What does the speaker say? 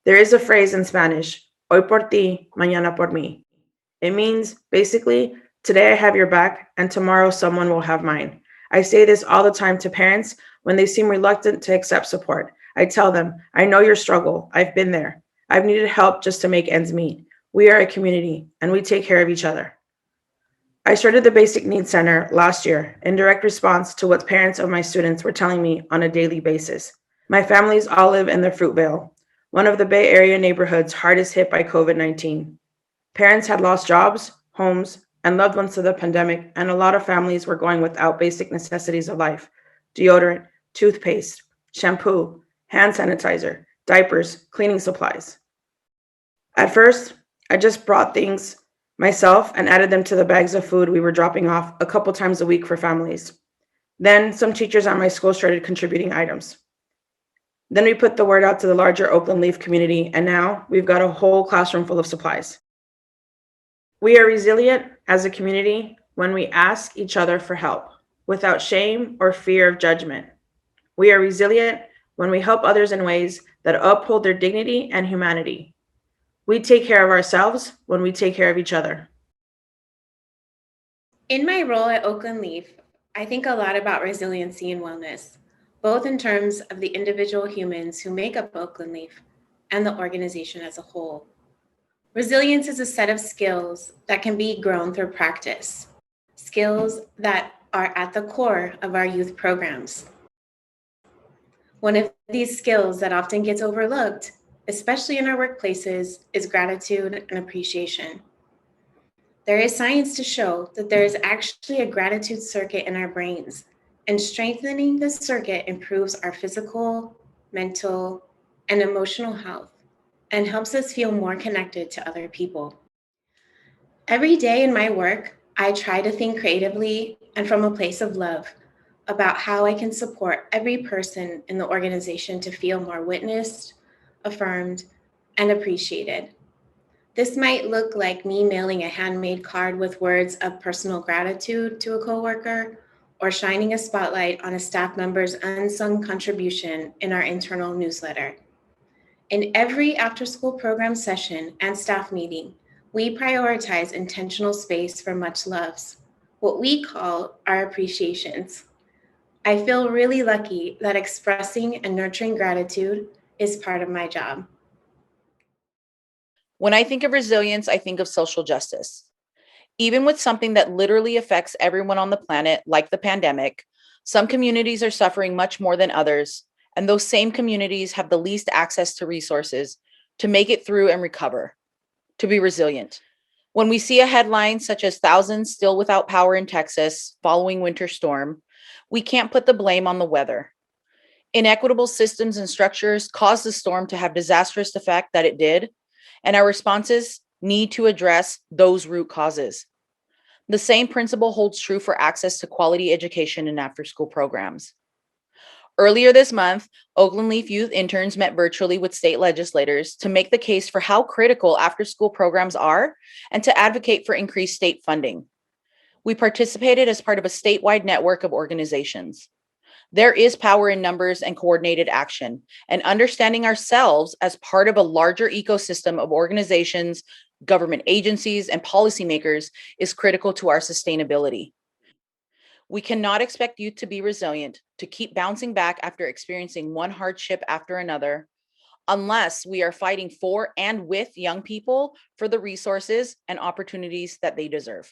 There is a phrase in Spanish, hoy por ti, mañana por mí. It means basically, today I have your back and tomorrow someone will have mine. I say this all the time to parents when they seem reluctant to accept support. I tell them, I know your struggle. I've been there. I've needed help just to make ends meet. We are a community and we take care of each other. I started the Basic Needs Center last year in direct response to what parents of my students were telling me on a daily basis. My families all live in the Fruitvale, one of the Bay Area neighborhoods hardest hit by COVID 19. Parents had lost jobs, homes, and loved ones to the pandemic, and a lot of families were going without basic necessities of life: deodorant, toothpaste, shampoo, hand sanitizer, diapers, cleaning supplies. At first, I just brought things myself and added them to the bags of food we were dropping off a couple times a week for families. Then some teachers at my school started contributing items. Then we put the word out to the larger Oakland Leaf community, and now we've got a whole classroom full of supplies. We are resilient as a community when we ask each other for help without shame or fear of judgment. We are resilient when we help others in ways that uphold their dignity and humanity. We take care of ourselves when we take care of each other. In my role at Oakland Leaf, I think a lot about resiliency and wellness, both in terms of the individual humans who make up Oakland Leaf and the organization as a whole. Resilience is a set of skills that can be grown through practice, skills that are at the core of our youth programs. One of these skills that often gets overlooked, especially in our workplaces, is gratitude and appreciation. There is science to show that there is actually a gratitude circuit in our brains, and strengthening this circuit improves our physical, mental, and emotional health and helps us feel more connected to other people. Every day in my work, I try to think creatively and from a place of love about how I can support every person in the organization to feel more witnessed, affirmed, and appreciated. This might look like me mailing a handmade card with words of personal gratitude to a coworker, or shining a spotlight on a staff member's unsung contribution in our internal newsletter. In every after school program session and staff meeting, we prioritize intentional space for much loves, what we call our appreciations. I feel really lucky that expressing and nurturing gratitude is part of my job. When I think of resilience, I think of social justice. Even with something that literally affects everyone on the planet, like the pandemic, some communities are suffering much more than others, and those same communities have the least access to resources to make it through and recover, to be resilient. When we see a headline such as thousands still without power in Texas following winter storm, we can't put the blame on the weather. Inequitable systems and structures caused the storm to have disastrous effect that it did, and our responses need to address those root causes. The same principle holds true for access to quality education and after-school programs. Earlier this month, Oakland Leaf youth interns met virtually with state legislators to make the case for how critical after-school programs are and to advocate for increased state funding. We participated as part of a statewide network of organizations. There is power in numbers and coordinated action, and understanding ourselves as part of a larger ecosystem of organizations, government agencies, and policymakers is critical to our sustainability. We cannot expect youth to be resilient, to keep bouncing back after experiencing one hardship after another, unless we are fighting for and with young people for the resources and opportunities that they deserve.